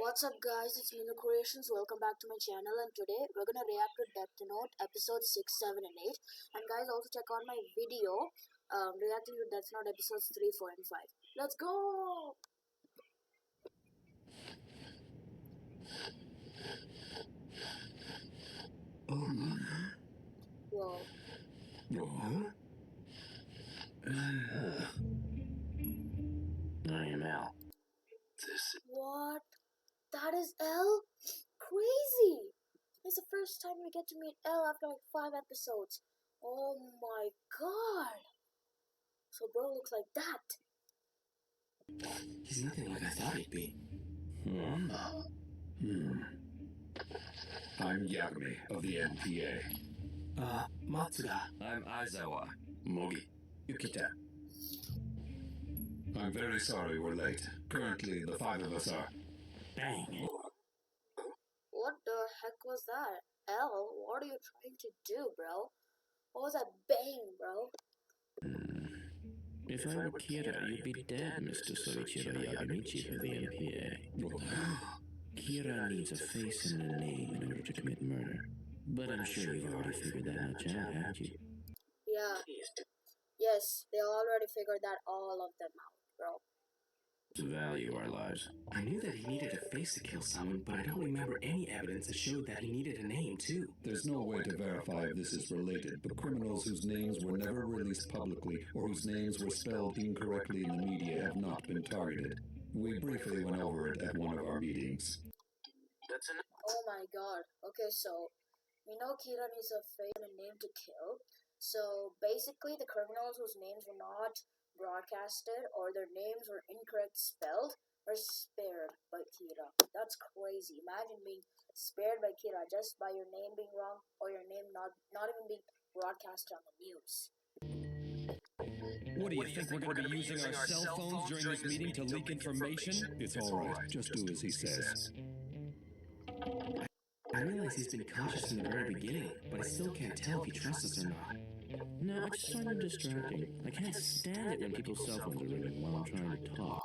What's up guys, it's Mino Creations. Welcome back to my channel, and today we're gonna react to Death Note episodes 6, 7 and 8. And guys, also check out my video reacting to Death Note episodes 3, 4 and 5. Let's go! Whoa. I am L. What? That is L? Crazy! It's the first time we get to meet L after like 5 episodes. Oh my god! So bro looks like that. He's nothing like I thought he'd be. I'm Yagami of the NPA. Matsuda. I'm Aizawa. Mogi. Yukita. I'm very sorry we're late. Currently, the five of us are... Bang. What the heck was that? L, what are you trying to do, bro? What was that bang, bro? If I were Kira, you'd be dead, Mr. Soichiro Yagami, chief of the NPA. Kira needs a face and a name in order to commit murder. But I'm sure you've already figured that much out, haven't you? Yeah. Yes, they already figured that all of them out, bro. To value our lives. I knew that he needed a face to kill someone, but I don't remember any evidence that showed that he needed a name, too. There's no way to verify if this is related, but criminals whose names were never released publicly or whose names were spelled incorrectly in the media have not been targeted. We briefly went over it at one of our meetings. That's enough. Oh my god. Okay, so we know Kira needs a face and a name to kill. So basically, the criminals whose names were not broadcasted or their names were incorrect spelled are spared by Kira. That's crazy. Imagine being spared by Kira just by your name being wrong or your name not even being broadcast on the news. What do you think we're going to be using our cell phones during this meeting to leak information? It's alright, just do as he says. I realize he's been cautious from the very beginning, but I still can't tell if he trusts us or not. No, I just find him distracting. I can't stand it when people's cell phones are ringing while I'm trying to talk.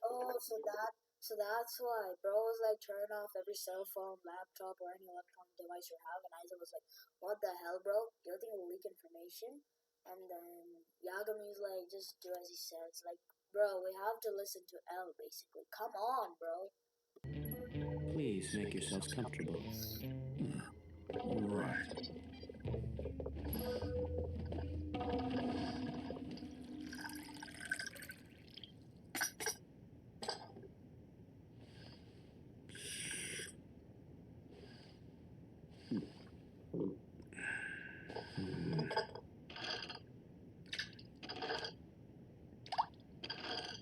Oh, so that's why bro was like turn off every cell phone, laptop, or any electronic device you have, and Isaac was like, "What the hell, bro? You think it'll leak information?" And then Yagami's like, "Just do as he says." Like, bro, we have to listen to L basically. Come on, bro. Please make yourselves comfortable. Right.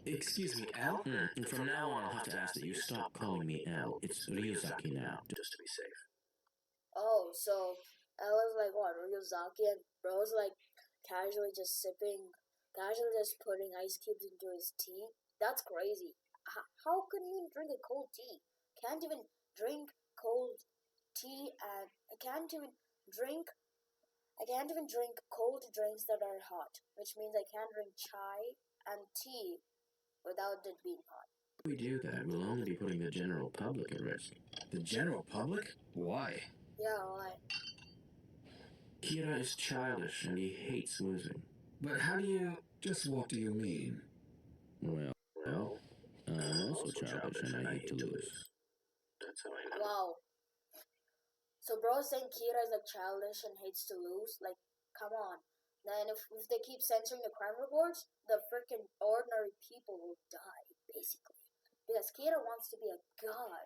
Excuse me, L? From now on, I'll have to ask that you stop calling me L. It's Ryuzaki now, just to be safe. Oh, so L is like what? Ryuzaki, and bro's like casually just putting ice cubes into his tea. That's crazy. How can you even drink a cold tea? Can't even drink cold tea, and I can't even drink cold drinks that are hot, which means I can't drink chai and tea without it being hot. If we do that, we'll only be putting the general public at risk. The general public? Why? Yeah, why? Kira is childish and he hates losing. But how do you... Just what do you mean? Well, I'm also childish and I hate to lose. That's how I know. Wow. So bro's saying Kira is like childish and hates to lose? Like, come on. Then if they keep censoring the crime reports, the freaking ordinary people will die, basically. Because Kira wants to be a god.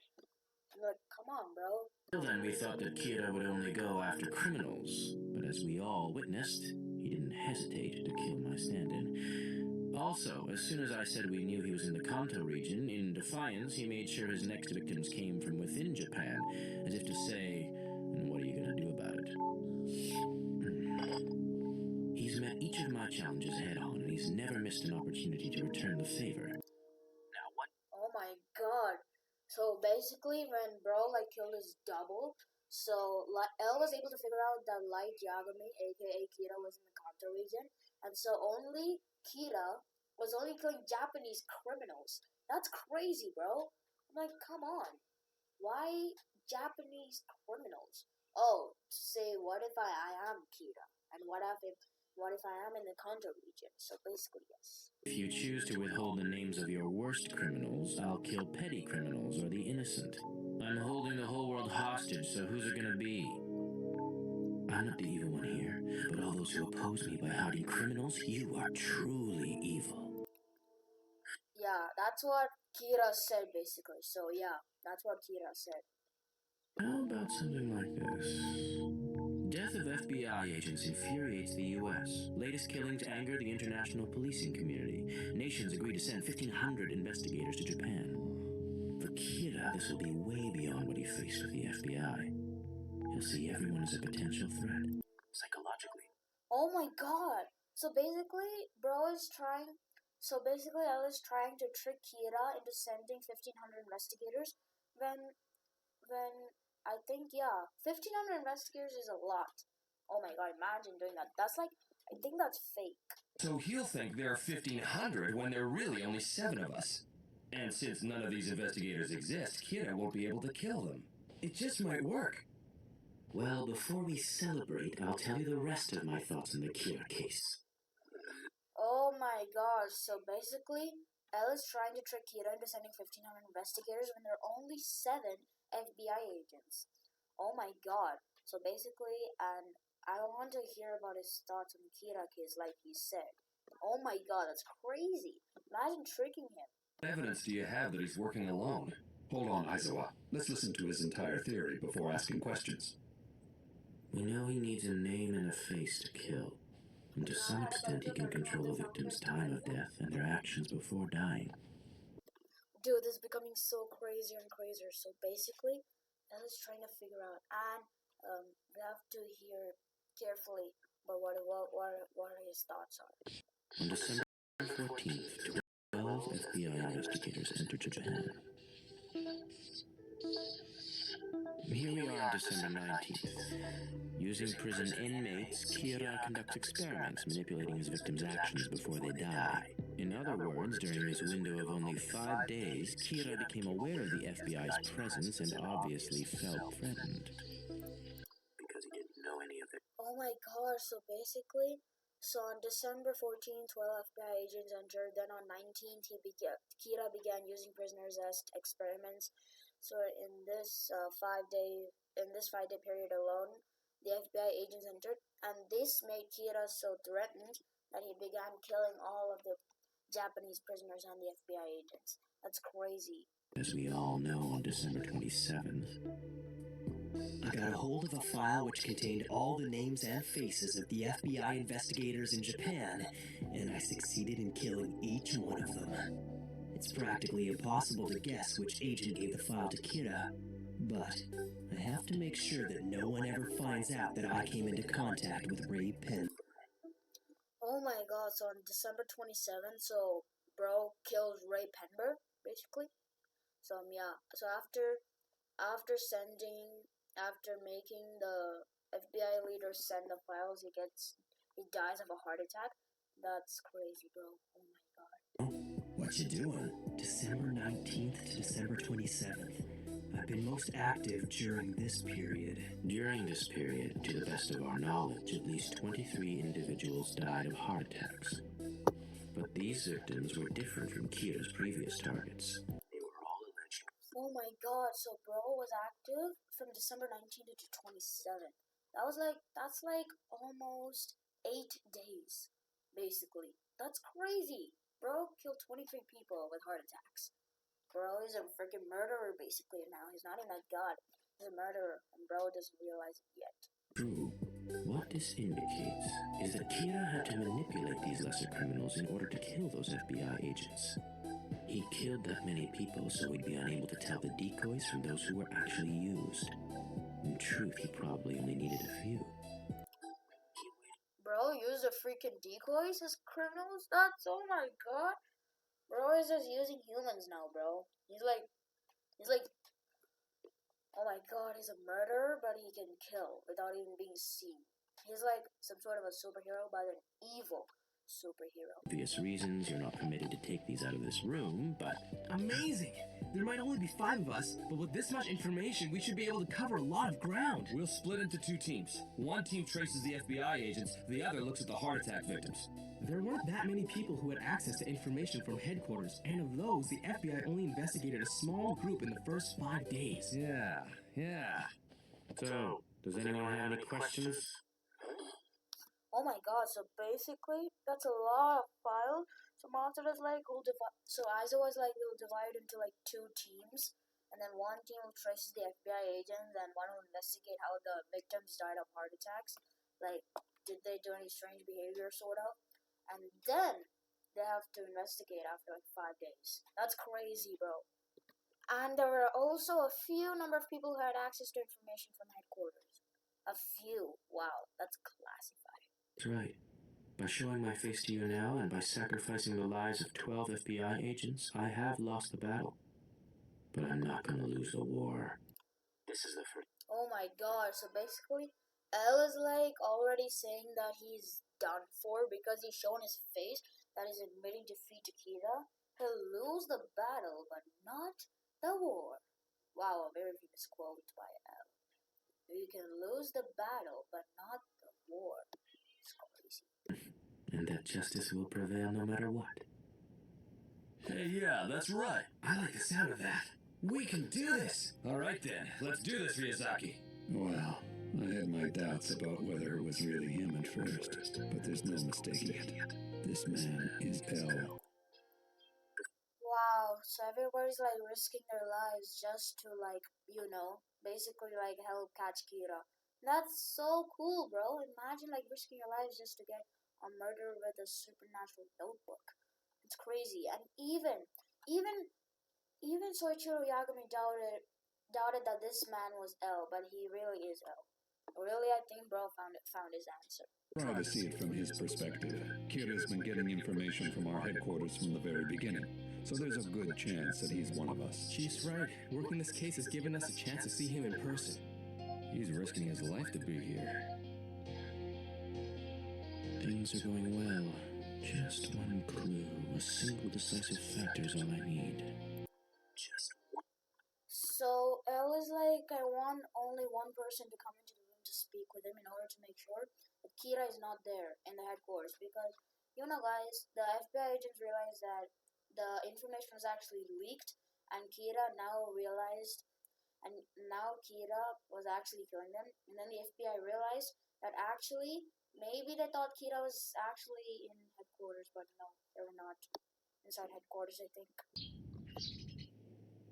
I'm like, come on, bro. Till then, we thought that Kira would only go after criminals, but as we all witnessed, he didn't hesitate to kill my stand-in. Also, as soon as I said we knew he was in the Kanto region, in defiance, he made sure his next victims came from within Japan, as if to say, and what are you gonna do about it? He's met each of my challenges head-on, and he's never missed an opportunity to return the favor. Now what? Oh my god. So basically, when bro like killed his double, so L was able to figure out that Light Yagami, aka Kira, was in the Kanto region, and so only Kira was only killing Japanese criminals. That's crazy, bro. Like, come on. Why Japanese criminals? Oh, say, what if I am Kira? And what if I am in the Kanto region? So basically, yes. If you choose to withhold the names of your worst criminals, I'll kill petty criminals or the innocent. I'm holding the whole world hostage, so who's it gonna be? I'm not the evil one here, but all those who oppose me by hiding criminals, you are truly evil. Yeah, that's what Kira said basically. So yeah, that's what Kira said. How about something like this? Death of FBI agents infuriates the U.S. Latest killings anger the international policing community. Nations agree to send 1,500 investigators to Japan. For Kira, this will be way beyond what he faced with the FBI. He'll see everyone as a potential threat, psychologically. Oh my god! So basically, I was trying to trick Kira into sending 1,500 investigators when I think, yeah, 1,500 investigators is a lot. Oh my god, imagine doing that. I think that's fake. So he'll think there are 1,500 when there are really only 7 of us. And since none of these investigators exist, Kira won't be able to kill them. It just might work. Well, before we celebrate, I'll tell you the rest of my thoughts on the Kira case. Oh my gosh, so basically, Elle is trying to trick Kira into sending 1,500 investigators when there are only 7 FBI agents. Oh my god. So basically, and I want to hear about his thoughts on the Kira case like he said. Oh my god, that's crazy. Imagine tricking him. What evidence do you have that he's working alone? Hold on, Aizawa. Let's listen to his entire theory before asking questions. We know he needs a name and a face to kill. And to some extent, he can control a victim's time of death and their actions before dying. Dude, this is becoming so crazier and crazier. So basically, Elle is trying to figure out, and we have to hear carefully about what his thoughts are. On December 14th, 12 FBI investigators entered Japan. Here we are on December 19th. Using prison inmates, Kira conducts experiments manipulating his victims' actions before they die. In other words, during his window of only 5 days, Kira became aware of the FBI's presence and obviously felt threatened. Because he didn't know any of it. Oh my gosh, so basically, on December 14th, 12 FBI agents entered, then on 19th, Kira began using prisoners as experiments. So in this 5-day period alone, the FBI agents entered, and this made Kira so threatened that he began killing all of the Japanese prisoners and the FBI agents. That's crazy. As we all know, on December 27th, I got a hold of a file which contained all the names and faces of the FBI investigators in Japan, and I succeeded in killing each one of them. It's practically impossible to guess which agent gave the file to Kira, but I have to make sure that no one ever finds out that I came into contact with Ray Penn. Oh my god, so on December 27th, so bro kills Ray Penber, basically. So yeah, so after making the FBI leader send the files, he dies of a heart attack. That's crazy, bro. Oh my god. What you doing? December 19th to December 27th. I've been most active during this period. During this period, to the best of our knowledge, at least 23 individuals died of heart attacks. But these victims were different from Kira's previous targets. They were all alleged. Oh my god, so bro was active from December 19th to 27th. That's like almost 8 days, basically. That's crazy. Bro killed 23 people with heart attacks. Bro is a freaking murderer, basically, now. He's not even a god. He's a murderer, and bro doesn't realize it yet. True. What this indicates is that Kira had to manipulate these lesser criminals in order to kill those FBI agents. He killed that many people so he'd be unable to tell the decoys from those who were actually used. In truth, he probably only needed a few. Bro used the freaking decoys as criminals? Oh my god. Bro is just using humans now, bro. He's like, oh my god, he's a murderer, but he can kill without even being seen. He's like some sort of a superhero, but an evil superhero. For obvious reasons, you're not permitted to take these out of this room, but... Amazing! There might only be 5 of us, but with this much information, we should be able to cover a lot of ground. We'll split into 2 teams. One team traces the FBI agents, the other looks at the heart attack victims. There weren't that many people who had access to information from headquarters, and of those, the FBI only investigated a small group in the first 5 days. Yeah. So, does anyone have any questions? Oh my god, so basically, that's a lot of files. So Monster is like, so Isa was like, we'll divide into like 2 teams, and then one team will trace the FBI agents, and one will investigate how the victims died of heart attacks. Like, did they do any strange behavior, sort of? And then they have to investigate after like 5 days. That's crazy, bro. And there were also a few number of people who had access to information from headquarters. A few. Wow, that's classified. That's right. By showing my face to you now, and by sacrificing the lives of 12 FBI agents, I have lost the battle. But I'm not gonna lose the war. This is the first. Oh my god, so basically, L is like already saying that he's done for because he's shown his face that is admitting defeat to Kira. He'll lose the battle, but not the war. Wow, a very famous quote by L. You can lose the battle, but not the war. It's crazy. And that justice will prevail no matter what. Hey, yeah, that's right. I like the sound of that. We can do this! Alright then, let's do this, Ryazaki. Well, I had my doubts about whether it was really him at first, but there's no mistaking it. This man is L. Wow, so everybody's like risking their lives just to like, basically like help catch Kira. That's so cool, bro. Imagine like risking your lives just to get a murder with a supernatural notebook. It's crazy. And even Soichiro Yagami doubted that this man was L, but he really is L. Really, I think bro found his answer. Try to see it from his perspective. Kira's been getting information from our headquarters from the very beginning, so there's a good chance that he's one of us. She's right. Working this case has given us a chance to see him in person. He's risking his life to be here. Things are going well. Just one clue, a single decisive factor is all I need. So L is like, I want only one person to come into the room to speak with him in order to make sure that Kira is not there in the headquarters, because guys, the FBI agents realized that the information was actually leaked, and Kira was actually killing them, and then the FBI realized that actually maybe they thought Kira was actually in headquarters, but no, they were not inside headquarters, I think.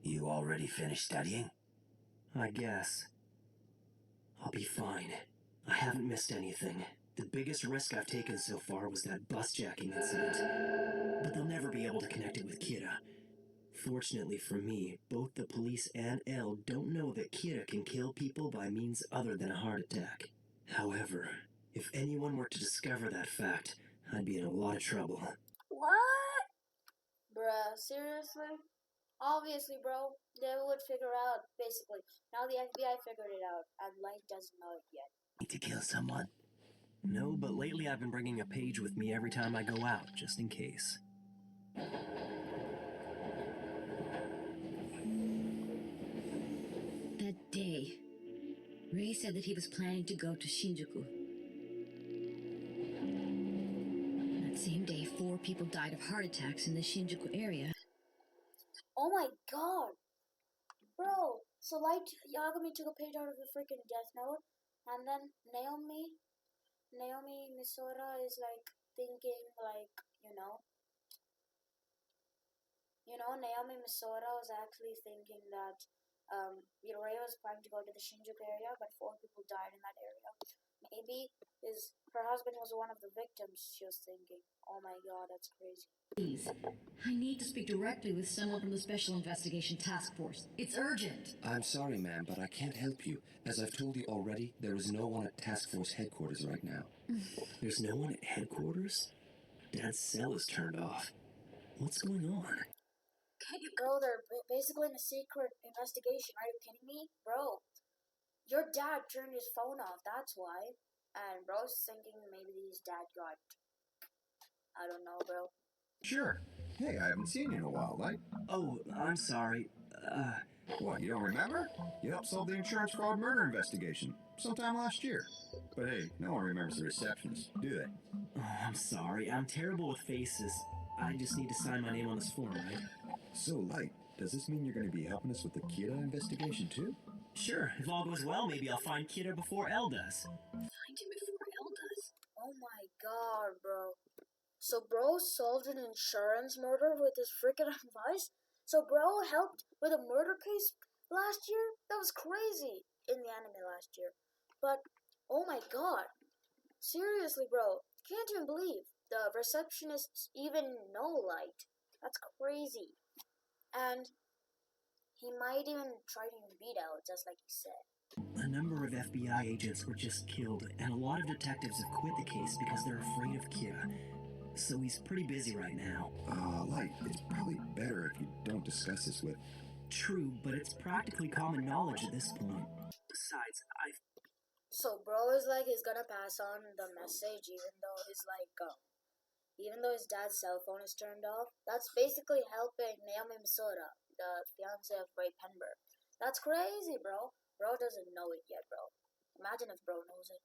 You already finished studying? I guess. I'll be fine. I haven't missed anything. The biggest risk I've taken so far was that bus-jacking incident. But they'll never be able to connect it with Kira. Fortunately for me, both the police and L don't know that Kira can kill people by means other than a heart attack. However, if anyone were to discover that fact, I'd be in a lot of trouble. What? Bruh, seriously? Obviously, bro. They would figure out, basically. Now the FBI figured it out, and Light doesn't know it yet. Need to kill someone? No, but lately I've been bringing a page with me every time I go out, just in case. That day, Ray said that he was planning to go to Shinjuku. That same day, 4 people died of heart attacks in the Shinjuku area. Oh my god! Bro, so Light Yagami took a page out of the freaking Death Note, and then Naomi Misora is like thinking like, Naomi Misora was actually thinking that Ray was planning to go to the Shinjuku area, but 4 people died in that area. Maybe her husband was one of the victims, she was thinking. Oh my god, that's crazy. Please, I need to speak directly with someone from the Special Investigation Task Force. It's urgent. I'm sorry, ma'am, but I can't help you. As I've told you already, there is no one at Task Force headquarters right now. There's no one at headquarters? Dad's cell is turned off. What's going on? Bro, they're basically in a secret investigation. Are you kidding me? Bro, your dad turned his phone off, that's why. And bro's thinking maybe his dad got... I don't know, bro. Sure. Hey, I haven't seen you in a while, Light. Oh, I'm sorry. What, you don't remember? You helped solve the insurance fraud murder investigation sometime last year. But hey, no one remembers the receptionist, do they? Oh, I'm sorry. I'm terrible with faces. I just need to sign my name on this form, right? So, Light, does this mean you're going to be helping us with the Kira investigation too? Sure. If all goes well, maybe I'll find Kira before Elle does. Find him before Elle does. Oh my god, bro. So bro solved an insurance murder with his freaking advice? So bro helped with a murder case last year? That was crazy in the anime last year. But, oh my god. Seriously, bro. Can't even believe the receptionists even know Light. That's crazy. And he might even try to beat out, just like he said. A number of FBI agents were just killed, and a lot of detectives have quit the case because they're afraid of Kira. So he's pretty busy right now. Light, it's probably better if you don't discuss this with... True, but it's practically common knowledge at this point. Besides, So bro is like he's gonna pass on the message even though his dad's cell phone is turned off. That's basically helping Naomi Misora, the fiance of Ray Penber. That's crazy, bro. Bro doesn't know it yet, bro. Imagine if bro knows it.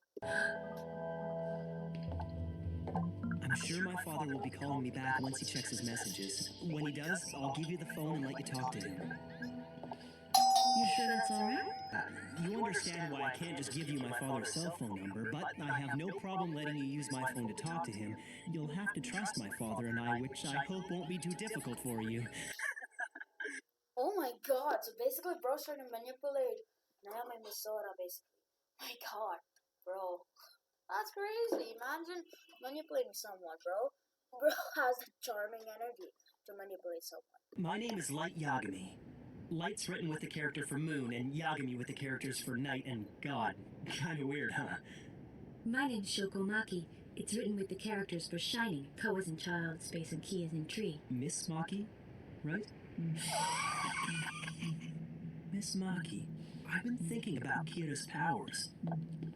I'm sure my father will be calling me back once he checks his messages. When he does, I'll give you the phone and let you talk to him. You sure that's alright? You understand why I can't just give you my father's cell phone number, but I have no problem letting you use my phone to talk to him. You'll have to trust my father and I, which I hope won't be too difficult for you. Oh my god, so basically bro's trying to manipulate Naomi Misora, basically. My god, bro. That's crazy. Imagine manipulating someone, bro. Bro has the charming energy to manipulate someone. My name is Light Yagami. Light's written with the character for Moon, and Yagami with the characters for Night and God. Kinda weird, huh? My name's Shoko Maki. It's written with the characters for Shining. Ko is in Child, Space, and Ki is in Tree. Miss Maki, right? Miss Maki, I've been thinking about Kira's powers,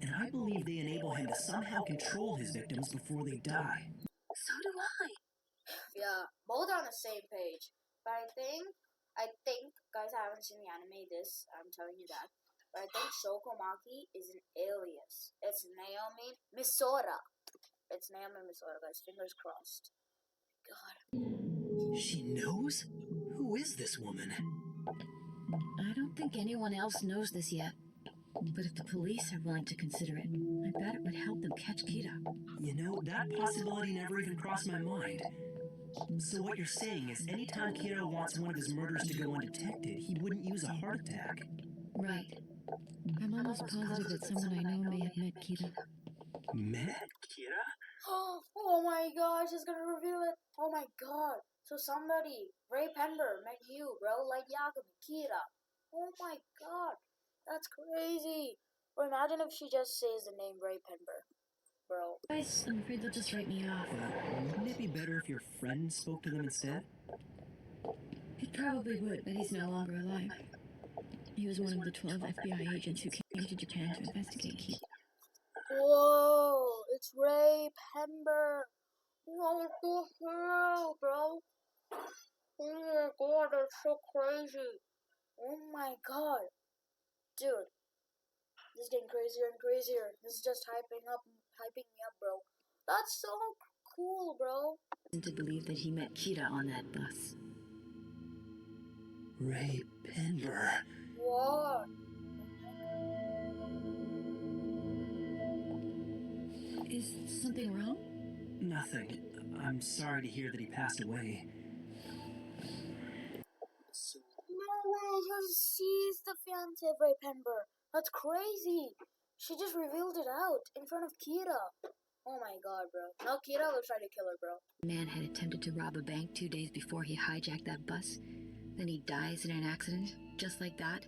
and I believe they enable him to somehow control his victims before they die. So do I. Yeah, both are on the same page. But I think, guys, I haven't seen the anime I'm telling you that. But I think Shoko Maki is an alias. It's Naomi Misora. It's Naomi Misora, guys. Fingers crossed. God. She knows? Who is this woman? I don't think anyone else knows this yet. But if the police are willing to consider it, I bet it would help them catch Kira. You know, that possibility never even crossed my mind. So what you're saying is anytime Kira wants one of his murders to go undetected, he wouldn't use a heart attack. Right. I'm almost positive that someone I know may have met Kira. Met Kira? Oh my gosh, it's gonna reveal it. Oh my god. So somebody, Ray Penber, met you, bro, like Yagami, Kira. Oh my god. That's crazy. Or imagine if she just says the name Ray Penber. Bro. Guys, I'm afraid they'll just write me off. Wouldn't it be better if your friend spoke to them instead? It probably would, but he's no longer alive. He was one of the 12 FBI agents who came to Japan to investigate Kira. Whoa, it's Ray Penber. What the hell, bro? Oh my god, that's so crazy. Oh my god. Dude, this is getting crazier and crazier. This is just hyping me up, bro. That's so cool, bro. To believe that he met Kira on that bus. Ray Penber. What? Is something wrong? Nothing. I'm sorry to hear that he passed away. No way, she's the fiance of Ray Penber. That's crazy. She just revealed it out in front of Kira. Oh my god, bro. Now Kira will try to kill her, bro. The man had attempted to rob a bank 2 days before he hijacked that bus. Then he dies in an accident, just like that.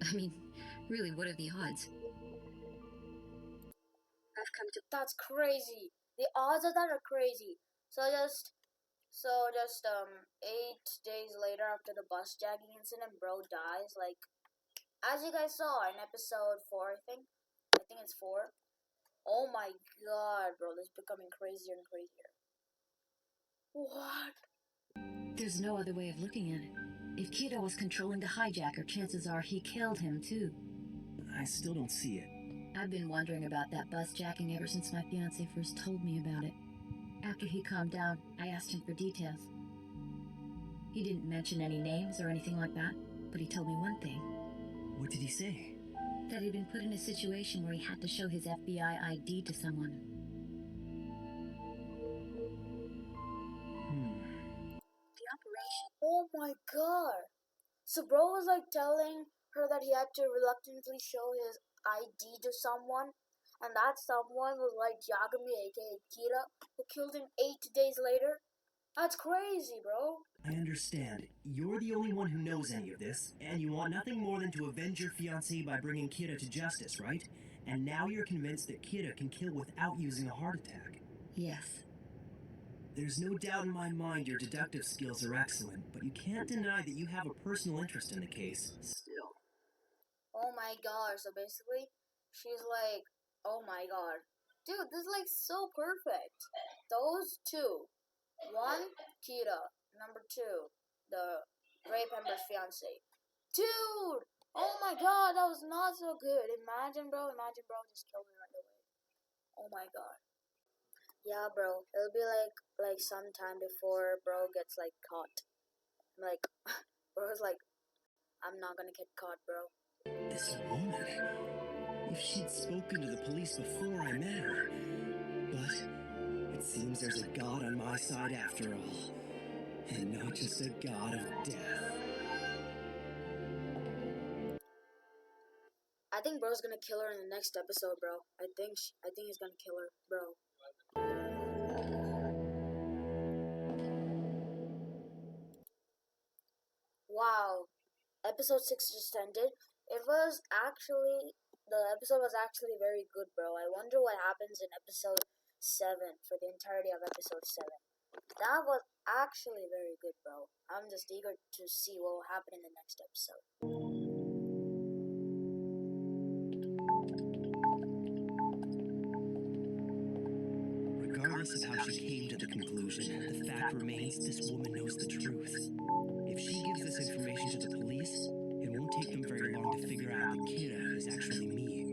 I mean, really, what are the odds? I've come to... That's crazy. The odds of that are crazy. So just 8 days later after the bus jacking incident, bro dies. Like, as you guys saw in episode 4, I think it's 4. Oh my god, bro, this is becoming crazier and crazier. What? There's no other way of looking at it. If Kira was controlling the hijacker, chances are he killed him too. I still don't see it. I've been wondering about that bus jacking ever since my fiancé first told me about it. After he calmed down, I asked him for details. He didn't mention any names or anything like that, but he told me one thing. What did he say? That he'd been put in a situation where he had to show his FBI ID to someone. The operation. Oh my god. So bro was like telling her that he had to reluctantly show his ID to someone, and that someone was like Yagami aka Kira, who killed him 8 days later? That's crazy, bro. I understand. You're the only one who knows any of this, and you want nothing more than to avenge your fiancé by bringing Kira to justice, right? And now you're convinced that Kira can kill without using a heart attack. Yes. There's no doubt in my mind your deductive skills are excellent, but you can't deny that you have a personal interest in the case. Still. Oh my god. So basically, she's like, oh my god. Dude, this is like so perfect. Those two. One, Kira. Number two, the rape Ember's fiance. Dude! Oh my god, that was not so good. Imagine bro just killed me right away. Oh my god. Yeah, bro. It'll be like sometime before bro gets like caught. Like, bro's like, I'm not gonna get caught, bro. This woman. If she'd spoken to the police before I met her. But it seems there's a god on my side after all. And not just a god of death. I think bro's gonna kill her in the next episode, bro. I think he's gonna kill her, bro. Wow. Episode 6 just ended. The episode was actually very good, bro. I wonder what happens in episode 7 for the entirety of episode 7. That was actually very good, bro. I'm just eager to see what will happen in the next episode. Regardless of how she came to the conclusion, the fact remains this woman knows the truth. If she gives this information to the police, it won't take them very long to figure out that Kira is actually me.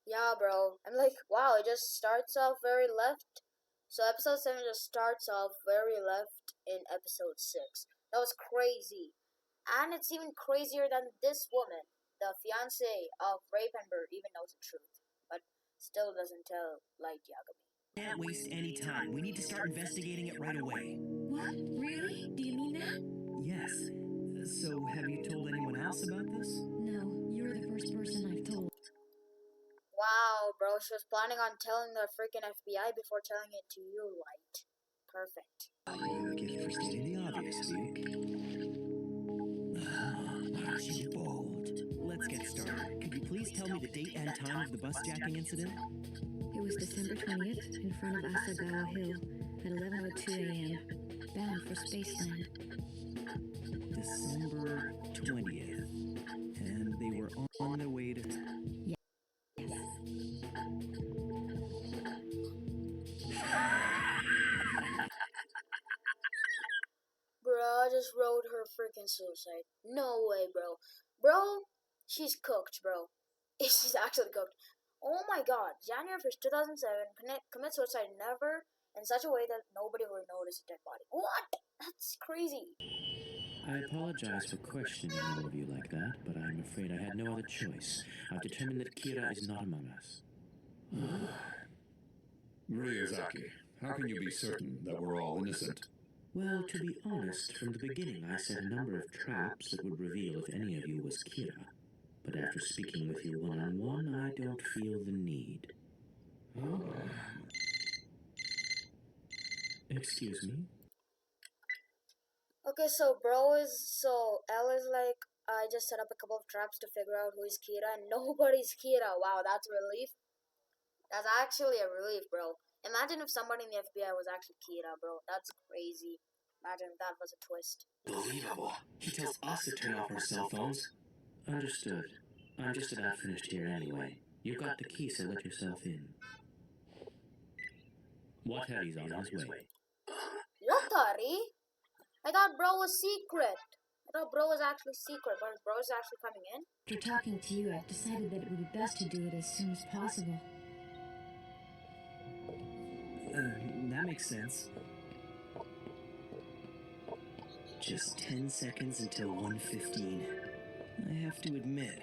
Yeah, bro. I'm like, wow, it just starts off very left. So episode 7 just starts off very left in episode 6. That was crazy. And it's even crazier than this woman, the fiancé of Rape Ember, even knows the truth. But still doesn't tell Light Yagami. Can't waste any time. We need to start investigating it right away. What? Really? Do you mean that? Yes. So, have you told anyone else about this? No, you're the first person I've told. Wow, bro, she was planning on telling the freaking FBI before telling it to you, Light. Perfect. You have a gift for stating the obvious, Duke. Aren't you bold? Let's get started. Could you please tell me the date and time of the bus jacking incident? It was December 20th in front of Asagawa Hill at 11:02 a.m. Bound for Spaceland. December 20th. And they were on their way to... Yes. Bro, I just wrote her freaking suicide. No way, bro. Bro, she's cooked, bro. She's actually cooked. Oh my god. January 1st, 2007, commit suicide never in such a way that nobody will notice a dead body. What? That's crazy. I apologize for questioning all of you like that, but I'm afraid I had no other choice. I've determined that Kira is not among us. Ryuzaki, how can you be certain that we're all innocent? Well, to be honest, from the beginning I set a number of traps that would reveal if any of you was Kira. But after speaking with you one-on-one, I don't feel the need. Excuse me? Okay, so L is like, I just set up a couple of traps to figure out who is Kira, and nobody's Kira. Wow, that's a relief. That's actually a relief, bro. Imagine if somebody in the FBI was actually Kira, bro. That's crazy. Imagine if that was a twist. Believable. He tells us to turn off our cell phones. Understood. I'm just about finished here anyway. You've got the key, so let yourself in. Watary's on his way. Watari? I thought bro was secret. I thought bro was actually secret, but bro is actually coming in. After talking to you, I've decided that it would be best to do it as soon as possible. That makes sense. Just 10 seconds until 1:15. I have to admit,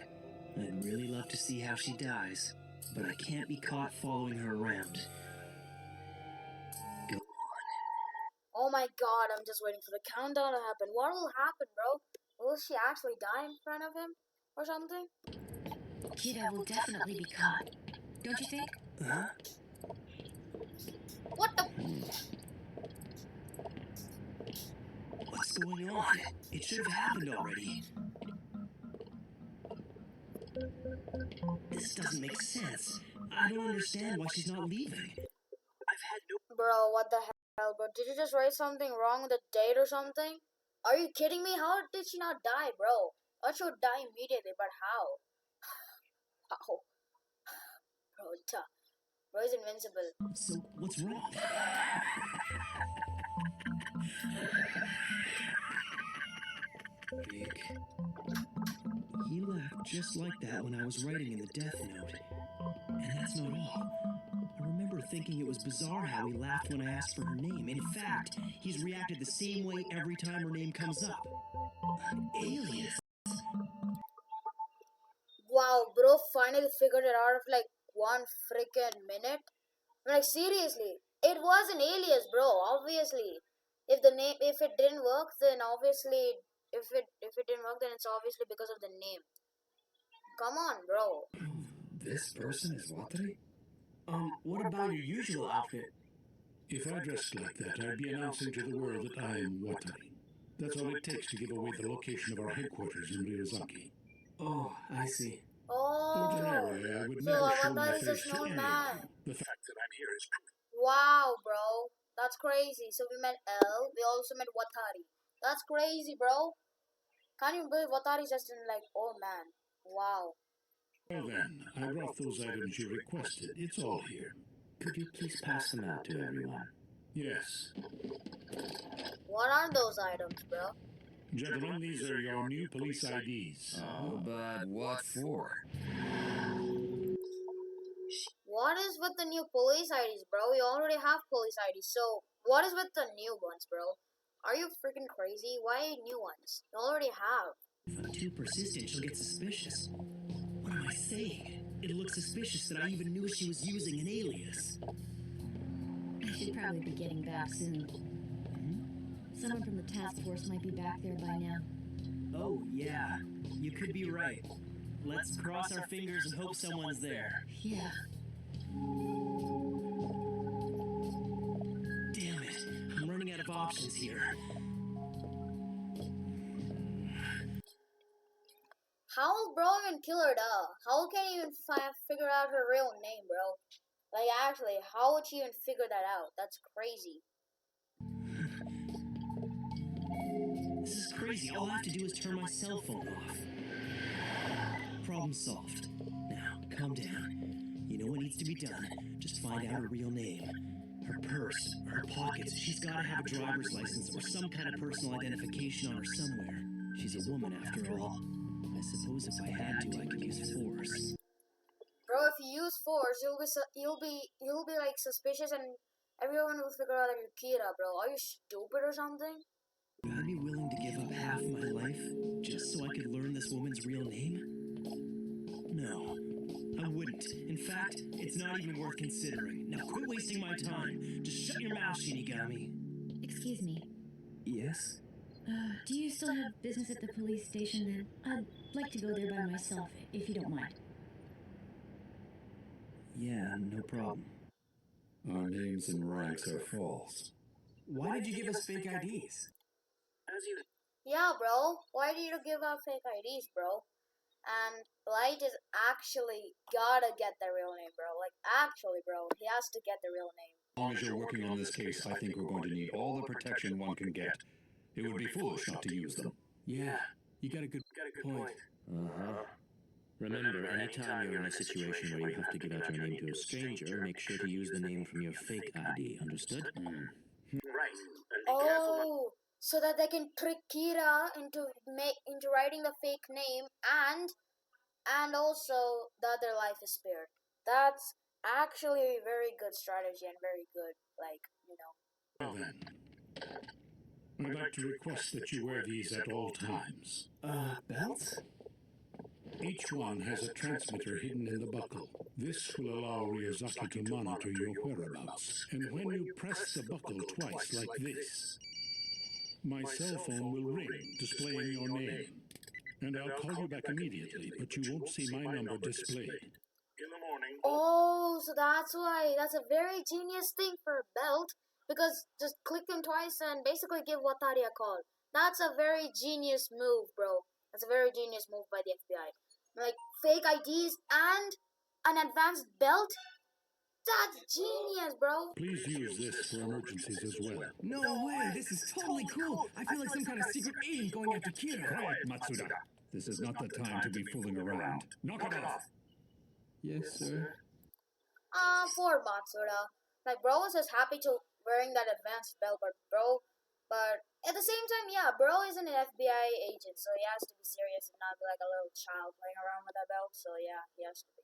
I'd really love to see how she dies, but I can't be caught following her around. Go. Oh my god, I'm just waiting for the countdown to happen. What will happen, bro? Will she actually die in front of him? Or something? Kira will definitely be caught. Don't you think? Huh? What the? What's going on? It should have happened already. This doesn't make sense. I don't understand why she's not leaving. I've had no... Bro, what the hell, bro? Did you just write something wrong with the date or something? Are you kidding me? How did she not die, bro? I thought she would die immediately, but how? How? Bro, bro is invincible. So, what's wrong? Big. He laughed just like that when I was writing in the death note. And that's not all. I remember thinking it was bizarre how he laughed when I asked for her name. In fact, he's reacted the same way every time her name comes up. An alias. Wow, bro finally figured it out of like one freaking minute. Like seriously, it was an alias, bro. Obviously, if it didn't work, then obviously, if it didn't work, then it's obviously because of the name. Come on, bro. This person is Watari? What about your usual outfit? If I dressed like that, I'd be announcing to the world that I am Watari. That's all it takes to give away the location of our headquarters in Ryozaki. Oh, I see. Oh, Ordinarily, I would so never show my Avatar is a face to snowman. anyone. The fact that I'm here is proof. Wow, bro, that's crazy. So we met L. We also met Watari. That's crazy, bro. Can't you believe Watari's just in like old man? Wow. Well then, I brought those items you requested. It's all here. Could you please pass them out to everyone? Yes. What are those items, bro? Gentlemen, these are your new police IDs. Oh, but what for? What is with the new police IDs, bro? We already have police IDs, so what is with the new ones, bro? Are you freaking crazy? Why new ones? You already have. If I'm too persistent, she'll get suspicious. What am I saying? It looks suspicious that I even knew she was using an alias. I should probably be getting back soon. Someone from the task force might be back there by now. Oh, yeah. You could be right. Let's cross our fingers and hope someone's there. Yeah. Damn it. I'm running out of options here. How will bro even kill her, duh? How can you even figure out her real name, bro? Like, actually, how would she even figure that out? That's crazy. This is crazy. All I have to do is turn my cell phone off. Problem solved. Now, calm down. You know what needs to be done. Just find out her real name. Her purse, her pockets. She's gotta have a driver's license or some kind of personal identification on her somewhere. She's a woman after all. I suppose if I had to, I could use force. Bro, if you use force, you'll be like suspicious, and everyone will figure out that you're Kira, bro. Are you stupid or something? Would I be willing to give up half my life just so I could learn this woman's real name? No, I wouldn't. In fact, it's not even worth considering. Now quit wasting my time. Just shut your mouth, Shinigami. Excuse me. Yes? Do you still have business at the police station then? I'd like to go there by myself, if you don't mind. Yeah, no problem. Our names and ranks are false. Why did you give us fake IDs? Yeah, bro. Why do you give out fake IDs, bro? And Light is actually gotta get the real name, bro. Like, actually, bro, he has to get the real name. As long as you're working on this case, I think we're going to need all the protection one can get. It would be foolish not to use them. Yeah, you got a good point. Uh-huh. Remember, anytime you're in a situation where you have to give out your name to a stranger, make sure to use the name from your fake ID, understood? Oh, so that they can trick Kira into writing the fake name, and also the other life is spared. That's actually a very good strategy and very good, Well then, I'd like to request that you wear these at all times. Belts? Each one has a transmitter hidden in the buckle. This will allow Ryuzaki to monitor your whereabouts. And when you press the buckle twice like this, my cell phone will ring, displaying your name. And I'll call you back immediately, but you won't see my number displayed. Oh, so that's why. That's a very genius thing for a belt, because just click them twice and basically give Watari a call. That's a very genius move, bro. That's a very genius move by the FBI. Like, fake IDs and an advanced belt? That's genius, bro. Please use this for emergencies as well. No way, this is totally cool. I feel like some kind of secret agent going after Kira. Quiet, Matsuda. This is not the time to be fooling around. Knock it off. Yes, sir. Poor Matsuda. Like, bro was just happy to wearing that advanced belt, but at the same time, yeah, bro isn't an FBI agent, so he has to be serious and not be like a little child playing around with that belt, so yeah, he has to be.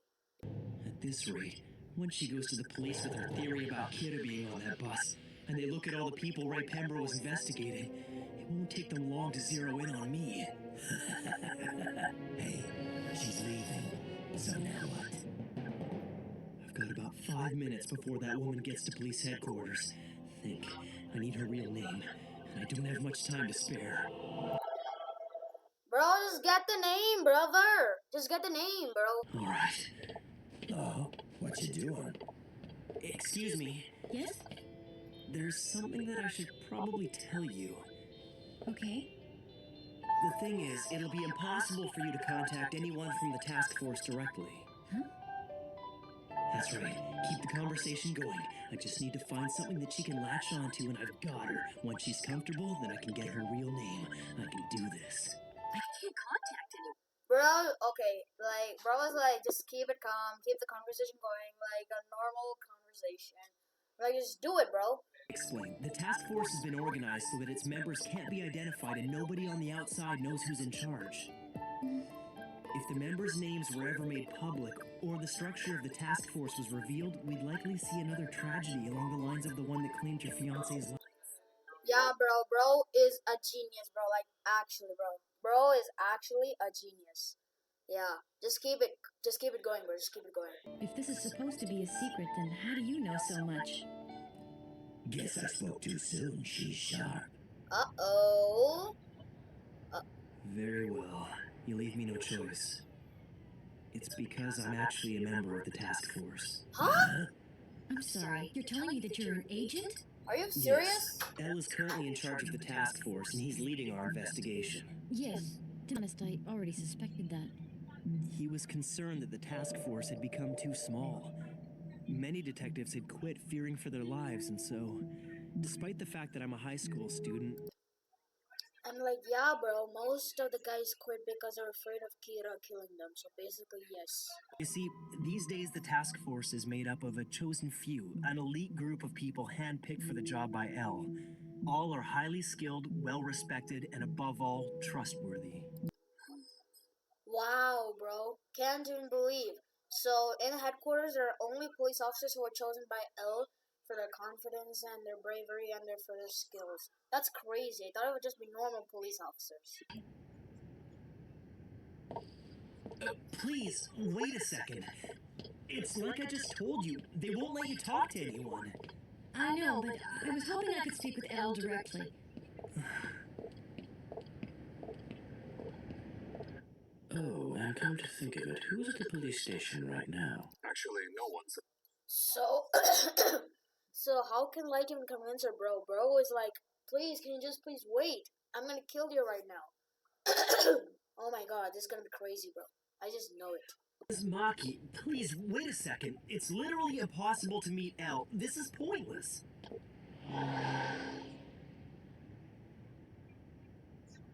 At this rate, once she goes to the police with her theory about Kira being on that bus, and they look at all the people Ray Pembroke was investigating, it won't take them long to zero in on me. Hey, she's leaving. So now what? I've got about 5 minutes before that woman gets to police headquarters. Think. I need her real name, and I don't have much time to spare. Bro, just get the name, brother. Just get the name, bro. All right. Oh, what you doing? Excuse me. Yes? There's something that I should probably tell you. Okay. The thing is, it'll be impossible for you to contact anyone from the task force directly. Huh? That's right. Keep the conversation going. I just need to find something that she can latch onto, and I've got her. Once she's comfortable, then I can get her real name. I can do this. I can't contact anyone. Bro, okay, like, bro was like, just keep it calm, keep the conversation going, like a normal conversation. Like, just do it, bro. Explain. The task force has been organized so that its members can't be identified and nobody on the outside knows who's in charge. If the members' names were ever made public, or the structure of the task force was revealed, we'd likely see another tragedy along the lines of the one that claimed your fiance's life. Yeah, bro is a genius, bro. Like, actually, bro is actually a genius. Yeah, just keep it going, bro. Just keep it going. If this is supposed to be a secret, then how do you know so much? Guess I spoke too soon. She's sharp. Uh-oh. Very well. You leave me no choice. It's because I'm actually a member of the task force. Huh? I'm sorry, you're telling me that you're an agent? Are you serious? Yes. El is currently in charge of the task force, and he's leading our investigation. Yes. To be honest, I already suspected that. He was concerned that the task force had become too small. Many detectives had quit, fearing for their lives, and so, despite the fact that I'm a high school student, I'm like, yeah, bro, most of the guys quit because they're afraid of Kira killing them, so basically, yes. you see, these days the task force is made up of a chosen few, an elite group of people handpicked for the job by El. All are highly skilled, well-respected, and above all, trustworthy. Wow, bro. Can't even believe. So, in headquarters, there are only police officers who are chosen by El for their confidence and their bravery and for their skills. That's crazy. I thought it would just be normal police officers. Please, wait a second. It's like I just told you. They won't let you talk to anyone. I know, but I was hoping I could speak with Elle directly. Oh, and come to think of it, who's at the police station right now? Actually, no one's. So, so how can Light even convince her, bro? Bro is like, please, can you just please wait? I'm gonna kill you right now. Oh my god, this is gonna be crazy, bro. I just know it. Ms. Maki, please, wait a second. It's literally impossible to meet Elle. This is pointless.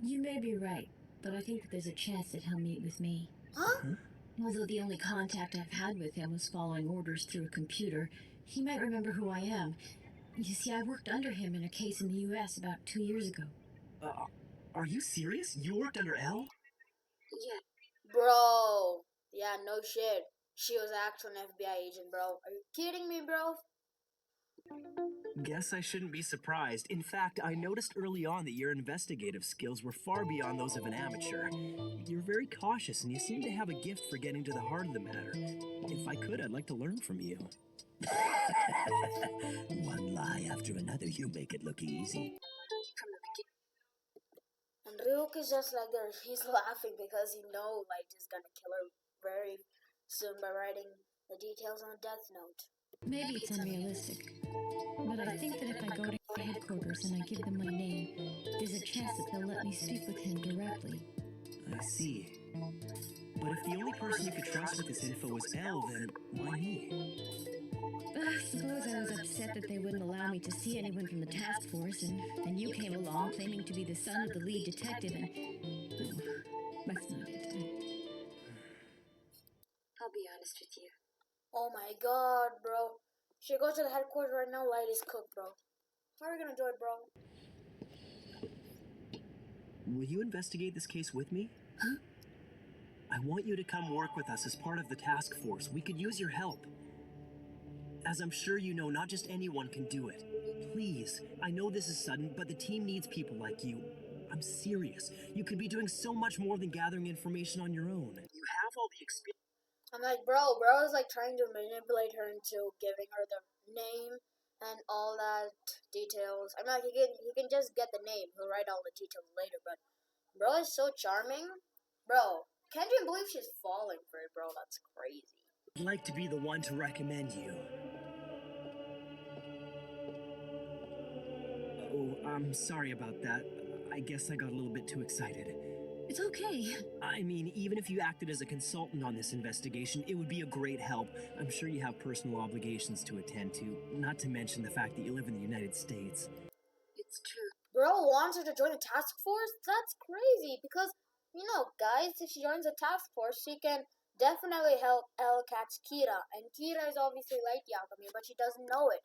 You may be right, but I think that there's a chance that he'll meet with me. Huh? Although the only contact I've had with him was following orders through a computer, he might remember who I am. You see, I worked under him in a case in the U.S. about 2 years ago. Are you serious? You worked under Elle? Yeah. Bro. Yeah, no shit. She was actually an FBI agent, bro. Are you kidding me, bro? Guess I shouldn't be surprised. In fact, I noticed early on that your investigative skills were far beyond those of an amateur. You're very cautious, and you seem to have a gift for getting to the heart of the matter. If I could, I'd like to learn from you. One lie after another, you make it look easy. And Ryuk is just like there. He's laughing because he knows like he's gonna kill her very soon by writing the details on a death note. Maybe it's unrealistic, but I think that if I go to headquarters and I give them my name, there's a chance that they'll let me speak with him directly. I see. But if the only person you could trust with this info was Elle, then why me? I suppose I was upset that they wouldn't allow me to see anyone from the task force, and then you came along claiming to be the son of the lead detective, and... No, that's not it. I'll be honest with you. Oh my god, bro. Should go to the headquarters right now. Light is cooked, bro. How are we gonna do it, bro? Will you investigate this case with me? Huh? I want you to come work with us as part of the task force. We could use your help. As I'm sure you know, not just anyone can do it. Please, I know this is sudden, but the team needs people like you. I'm serious. You could be doing so much more than gathering information on your own. You have all the experience. I'm like, bro is like trying to manipulate her into giving her the name and all that details. I'm like, he can just get the name. He'll write all the details later. But bro is so charming. Bro, can't even believe she's falling for it, bro. That's crazy. I'd like to be the one to recommend you. Oh, I'm sorry about that. I guess I got a little bit too excited. It's okay. I mean, even if you acted as a consultant on this investigation, it would be a great help. I'm sure you have personal obligations to attend to, not to mention the fact that you live in the United States. It's true. Bro wants her to join the task force? That's crazy because, you know, guys, if she joins the task force, she can definitely help Elle catch Kira. And Kira is obviously Light Yagami, but she doesn't know it.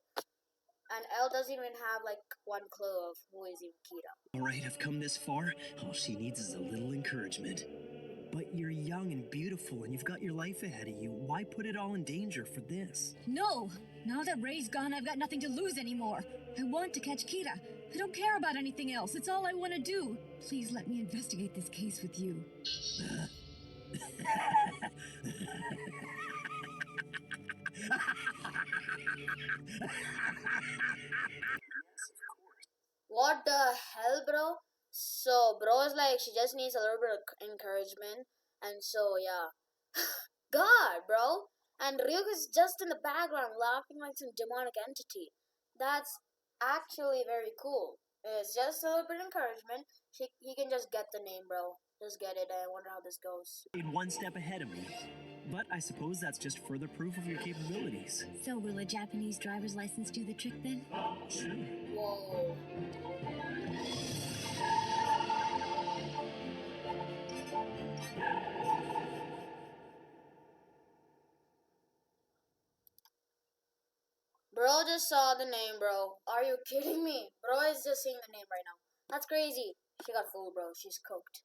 And Elle doesn't even have, like, one clue of who is even Kira. Alright, I've come this far. All she needs is a little encouragement. But you're young and beautiful, and you've got your life ahead of you. Why put it all in danger for this? No! Now that Ray's gone, I've got nothing to lose anymore. I want to catch Kira. I don't care about anything else. It's all I want to do. Please let me investigate this case with you. What the hell, bro? So, bro is like, she just needs a little bit of encouragement. And so, yeah. God, bro. And Ryuk is just in the background laughing like some demonic entity. That's actually very cool. It's just a little bit of encouragement. He can just get the name, bro. Just get it. I wonder how this goes. One step ahead of me. But I suppose that's just further proof of your capabilities. So will a Japanese driver's license do the trick then? Sure. Whoa. Bro just saw the name, bro. Are you kidding me? Bro is just seeing the name right now. That's crazy. She got fooled, bro. She's cooked.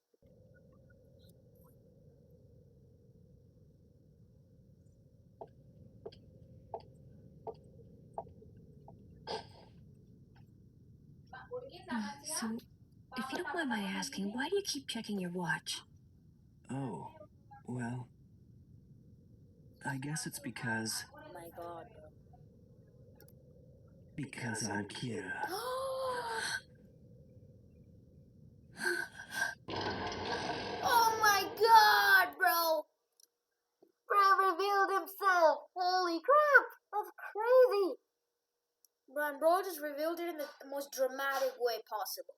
So, if you don't mind my asking, why do you keep checking your watch? Oh, well, I guess it's because... Oh my god, bro. Because I'm Kira. Oh my god, bro! Bro revealed himself! Holy crap! That's crazy! Bro just revealed it in the most dramatic way possible.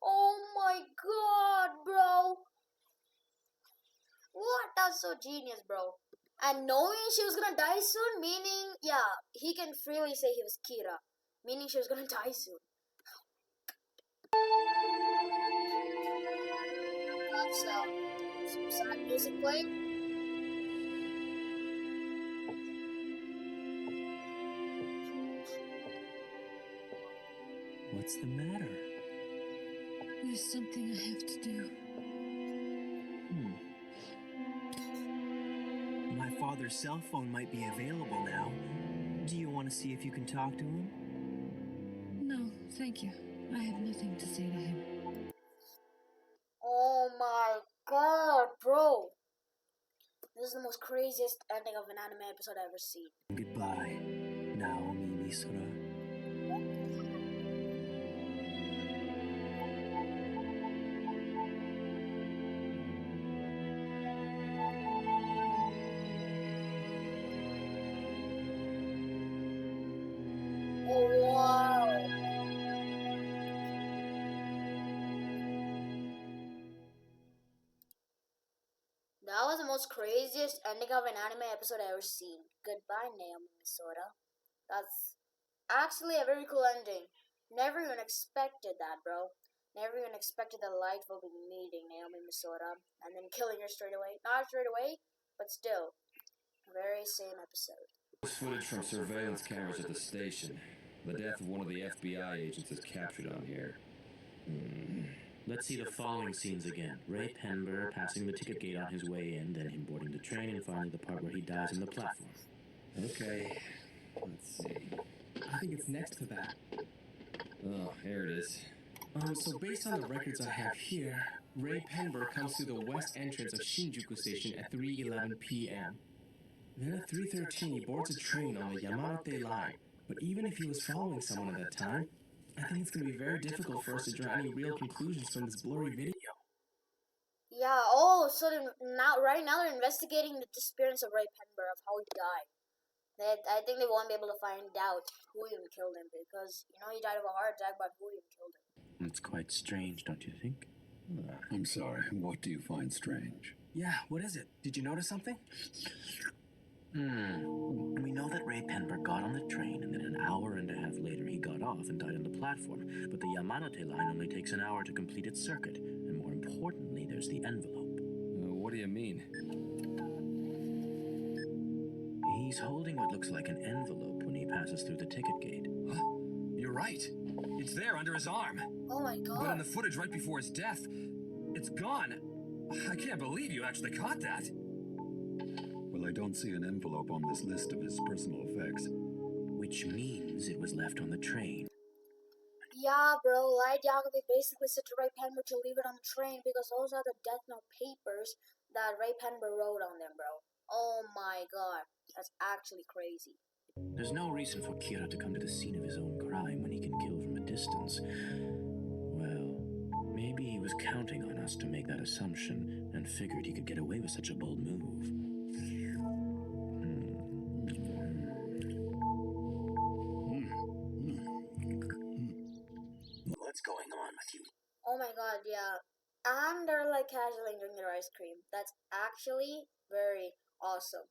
Oh my god, bro! What? That's so genius, bro. And knowing she was gonna die soon, meaning, yeah, he can freely say he was Kira. Meaning she was gonna die soon. That's some sad music playing. What's the matter? is something I have to do. My father's cell phone might be available now. Do you want to see if you can talk to him? No, thank you. I have nothing to say to him. Oh my god, bro. This is the most craziest ending of an anime episode I've ever seen. Goodbye, Naomi Misora. Oh wow. That was the most craziest ending of an anime episode I've ever seen. Goodbye, Naomi Misora. That's actually a very cool ending. Never even expected that, bro. Never even expected that Light will be meeting Naomi Misora and then killing her straight away. Not straight away, but still. Very same episode. This footage from surveillance cameras at the station. The death of one of the FBI agents is captured on here. Let's see the following scenes again. Ray Penber passing the ticket gate on his way in, then him boarding the train, and finally the part where he dies on the platform. Okay, let's see. I think it's next to that. Oh, here it is. So based on the records I have here, Ray Penber comes through the west entrance of Shinjuku Station at 3:11 p.m. Then at 3:13 he boards a train on the Yamanote line. But even if he was following someone at that time, I think it's going to be very difficult for us to draw any real conclusions from this blurry video. Yeah, so right now they're investigating the disappearance of Ray Penber, of how he died. I think they won't be able to find out who even killed him because, he died of a heart attack, but who even killed him? It's quite strange, don't you think? I'm sorry, what do you find strange? Yeah, what is it? Did you notice something? We know that Ray Penber got on the train and then an hour and a half later he got off and died on the platform, but the Yamanote line only takes an hour to complete its circuit, and more importantly, there's the envelope. What do you mean? He's holding what looks like an envelope when he passes through the ticket gate. Huh? You're right. It's there under his arm. Oh my god. But in the footage right before his death, it's gone. I can't believe you actually caught that. Well, I don't see an envelope on this list of his personal effects. Which means it was left on the train. Yeah, bro, Light Yagami basically said to Ray Penber to leave it on the train because those are the Death Note papers that Ray Penber wrote on them, bro. Oh my god, that's actually crazy. There's no reason for Kira to come to the scene of his own crime when he can kill from a distance. Well, maybe he was counting on us to make that assumption and figured he could get away with such a bold move. What's going on with you? Oh my god, yeah. And they're like casually drinking their ice cream. That's actually very awesome.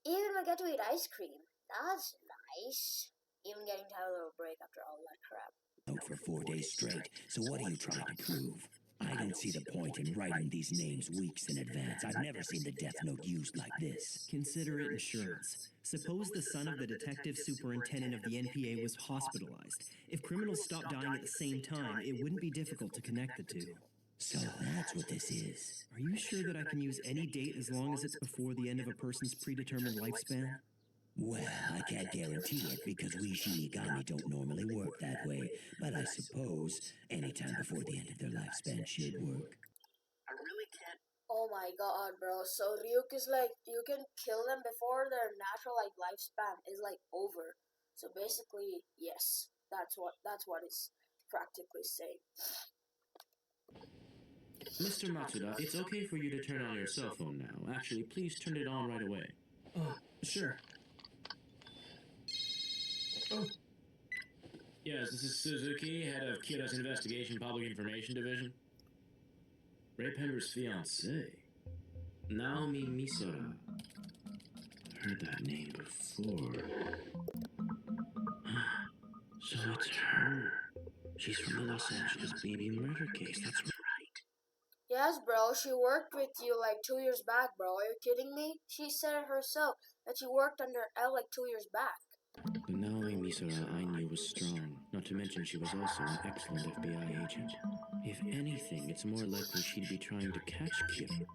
Even we get to eat ice cream. That's nice. Even getting to have a little break after all that crap. Out for 4 days straight, so what are you trying to prove? I don't see the point in writing these names weeks in advance. I've never seen the Death Note used like this. Consider it insurance. Suppose the son of the detective superintendent of the NPA was hospitalized. If criminals stopped dying at the same time, it wouldn't be difficult to connect the two. So that's what this is. Are you sure that I can use any date as long as it's before the end of a person's predetermined lifespan? Well, I can't guarantee it because we Shinigami don't normally work that way, but I suppose any time before the end of their lifespan should work. I really can't. Oh my god, bro. So Ryuk is like, you can kill them before their natural lifespan is over. So basically, yes, that's what it's practically saying. Mr. Matsuda, it's okay for you to turn on your cell phone now. Actually, please turn it on right away. Oh, sure. Oh. Yes, this is Suzuki, head of Kira's Investigation Public Information Division. Ray Penber's fiancée, Naomi Misora. I've heard that name before. So it's her. She's from the Los Angeles baby murder case, that's right. Yes, bro, she worked with you 2 years back, bro. Are you kidding me? She said it herself that she worked under L 2 years back. The Naomi Misora I knew was strong, not to mention she was also an excellent FBI agent. If anything, it's more likely she'd be trying to catch Kira.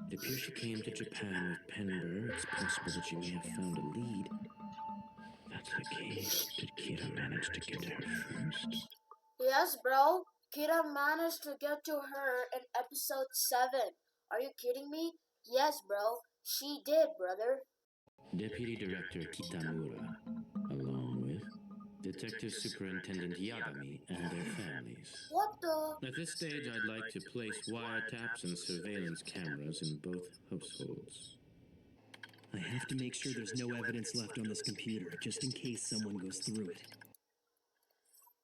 It appears she came to Japan with Penber. It's possible that she may have found a lead. If that's the case, did Kira manage to get to her first? Yes, bro. Kira managed to get to her in episode 7. Are you kidding me? Yes, bro. She did, brother. Deputy Director Kitamura, along with Detective Superintendent Yagami and their families. What the? At this stage, I'd like to place wiretaps and surveillance cameras in both households. I have to make sure there's no evidence left on this computer, just in case someone goes through it.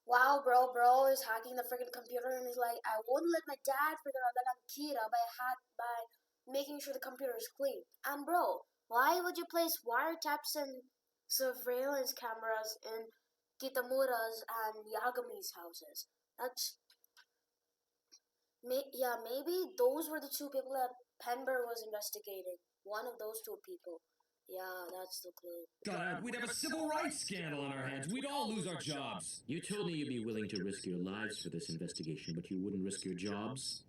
Wow, bro is hacking the freaking computer and he's like, I won't let my dad figure out that I'm Kira by making sure the computer is clean. And bro, why would you place wiretaps and surveillance cameras in Kitamura's and Yagami's houses? Maybe those were the two people that Penber was investigating. One of those two people. Yeah, that's the clue. God, we'd have a civil rights scandal on our hands. We'd all lose our jobs. You told me you'd be willing to risk your lives for this investigation, but you wouldn't risk your jobs?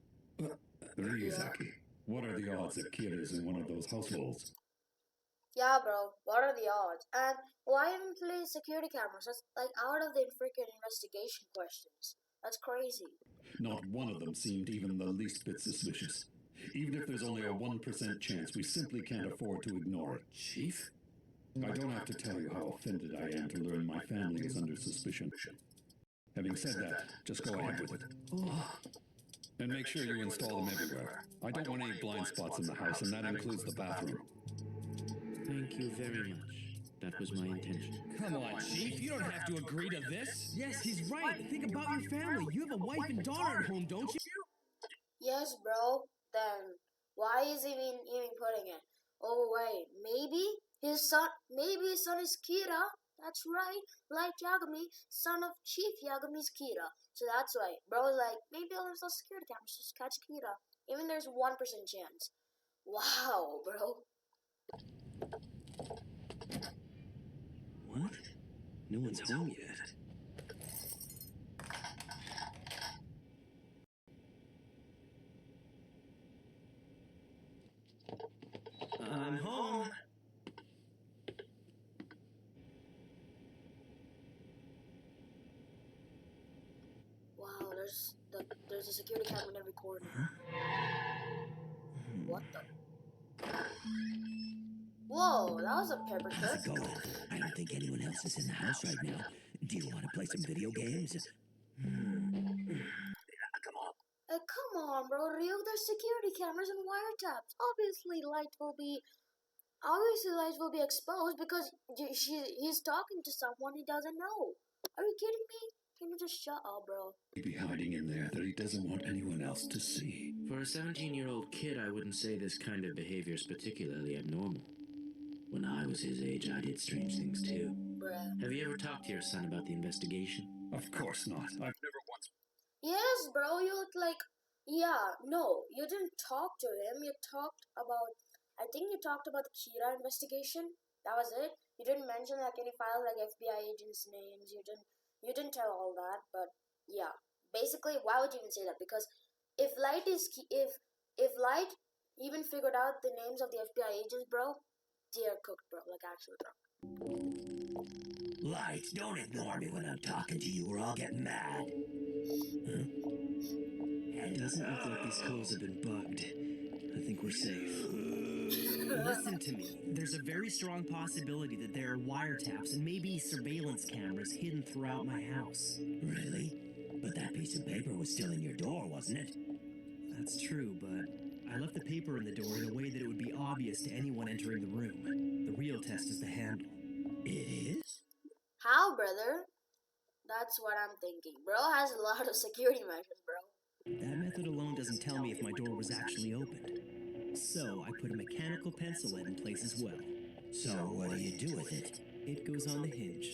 Ryuzaki, what are the odds that Kira is in one of those households? Yeah, bro, what are the odds? And why even play security cameras? That's like out of the freaking investigation questions. That's crazy. Not one of them seemed even the least bit suspicious. Even if there's only a 1% chance, we simply can't afford to ignore it. Chief? I don't have to tell you how offended I am to learn my family is under suspicion. Having said that, just go ahead with it. And make sure you install them everywhere. I don't want any blind spots in the house, and that includes the bathroom. Thank you very much. That was my intention. Come on, Chief. You don't have to agree to this. Yes, he's right. Think about your family. You have a wife and daughter at home, don't you? Yes, bro. Then why is he even putting it? Oh wait, maybe his son is Kira. That's right, like Yagami, son of Chief Yagami's Kira. So that's why bro's like, maybe I'll install security cameras just catch Kira. Even there's 1% chance. Wow, bro. What? No one's home yet. I'm home. Wow, there's a security camera in every corner. What the? Whoa, that was a paper How's clip. it going? I don't think anyone else is in the house right now. Do you want to play some video games? Come on, bro, Ryo, there's security cameras and wiretaps. Obviously, lights will be exposed because he's talking to someone he doesn't know. Are you kidding me? Can you just shut up, bro? He'd be hiding in there that he doesn't want anyone else to see. For a 17-year-old kid, I wouldn't say this kind of behavior is particularly abnormal. When I was his age, I did strange things too. Bruh. Have you ever talked to your son about the investigation? Of course not. I've never once. Yes, bro, you look like... Yeah, no, you didn't talk to him. You talked about... I think you talked about the Kira investigation. That was it. You didn't mention like any files like FBI agents' names. You didn't tell all that, but yeah. Basically, why would you even say that? Because if Light even figured out the names of the FBI agents, bro, they're cooked, bro. Like actually drunk. Lights, don't ignore me when I'm talking to you or I'll get mad. It doesn't look like these clothes have been bugged. I think we're safe. Listen to me. There's a very strong possibility that there are wiretaps and maybe surveillance cameras hidden throughout my house. Really? But that piece of paper was still in your door, wasn't it? That's true, but I left the paper in the door in a way that it would be obvious to anyone entering the room. The real test is the handle. It is? How, brother? That's what I'm thinking. Bro has a lot of security measures, bro. That method alone doesn't tell me if my door was actually opened. So I put a mechanical pencil lead in place as well. So what do you do with it? It goes on the hinge.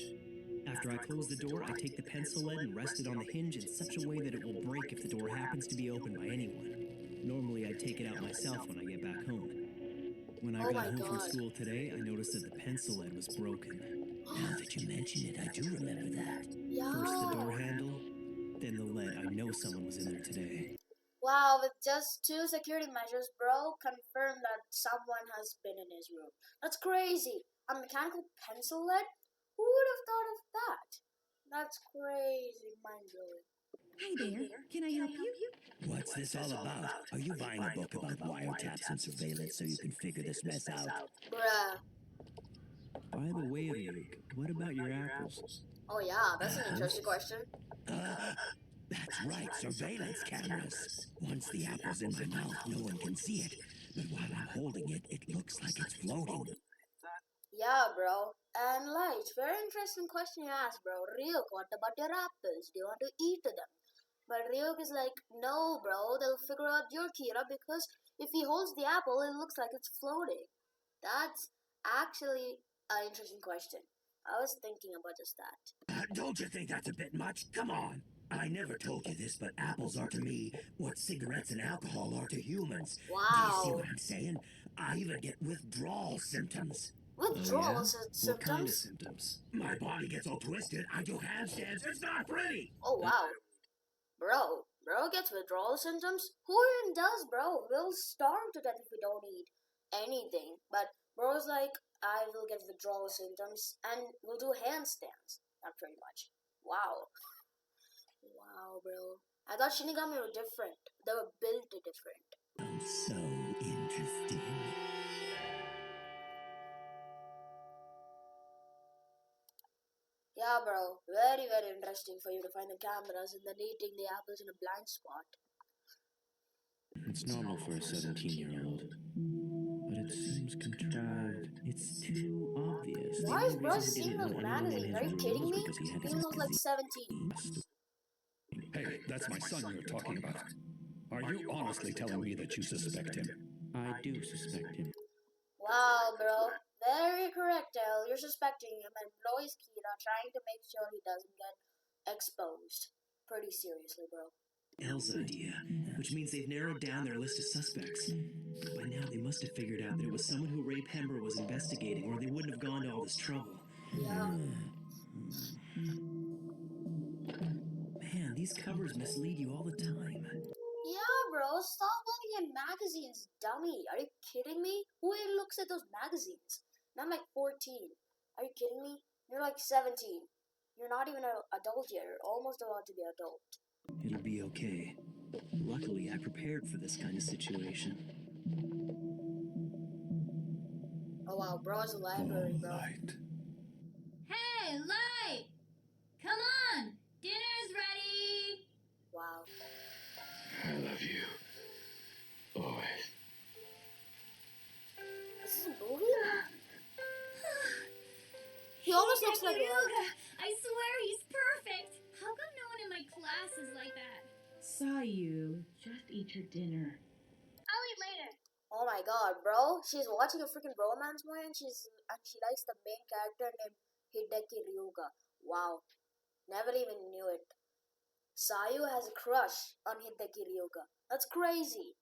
After I close the door, I take the pencil lead and rest it on the hinge in such a way that it will break if the door happens to be opened by anyone. Normally I'd take it out myself when I get back home. When I got home from school today, I noticed that the pencil lead was broken. Now that you mention it, I do remember that. Yeah. First the door handle, Then the lead, I know someone was in there today. Wow, with just 2 security measures, bro confirmed that someone has been in his room. That's crazy. A mechanical pencil lead? Who would have thought of that? That's crazy, mind-blowing. Hi there. Can I help you? What's this all about? Are you buying a book about wiretaps and surveillance so you can figure this mess out? Bruh. By the way, Ryuk, what about your apples? Oh yeah, that's an interesting question. That's right, surveillance cameras. Once the apple's in my mouth, no one can see it. But while I'm holding it, it looks like it's floating. Yeah, bro. And Light, very interesting question you asked, bro. Ryuk, what about your apples? Do you want to eat them? But Ryuk is like, no, bro, they'll figure out your Kira because if he holds the apple, it looks like it's floating. That's actually an interesting question. I was thinking about just that. Don't you think that's a bit much? Come on. I never told you this, but apples are to me what cigarettes and alcohol are to humans. Do you see Wow. what I'm saying? I even get withdrawal symptoms. Withdrawal What kind of symptoms? symptoms? My body gets all twisted. I do handstands. It's not pretty. Oh wow. Bro gets withdrawal symptoms? Who even does, bro? We'll starve to death if we don't eat anything. But bro's like, I will get withdrawal symptoms and we'll do handstands. Not pretty much. Wow. Wow, bro. I thought Shinigami were different. They were built different. Oh, so interesting. Yeah, bro. Very, very interesting for you to find the cameras and then eating the apples in a blind spot. It's normal for a 17-year-old, but it seems contrived. It's too obvious. Why is The bro only reason he seeing didn't those want anyone in magazines? his Are you room kidding was me? because he had Even his though like 17. Hey, that's my son you're talking about. Are you honestly telling me that you suspect him? I do suspect him. Wow, bro. Very correct, El. You're suspecting him and bro is Kira trying to make sure he doesn't get exposed. Pretty seriously, bro. Elle's idea, which means they've narrowed down their list of suspects. By now, they must have figured out that it was someone who Ray Pember was investigating, or they wouldn't have gone to all this trouble. Yeah. Man, these covers mislead you all the time. Yeah, bro. Stop looking at magazines, dummy. Are you kidding me? Who even looks at those magazines? And I'm like 14. Are you kidding me? You're like 17. You're not even an adult yet. You're almost about to be adult. It'll be okay. Luckily, I prepared for this kind of situation. Oh wow, bro's a library, bro. Light. Hey, Light! Come on! Dinner's ready! Wow. I love you. Always. This is a movie? He almost looks like Ryuga! I swear he's perfect! How come no one in my class is like that? Sayu, just eat your dinner. I'll eat later. Oh my god, bro. She's watching a freaking bromance movie and she likes the main character named Hideki Ryuga. Wow. Never even knew it. Sayu has a crush on Hideki Ryuga. That's crazy.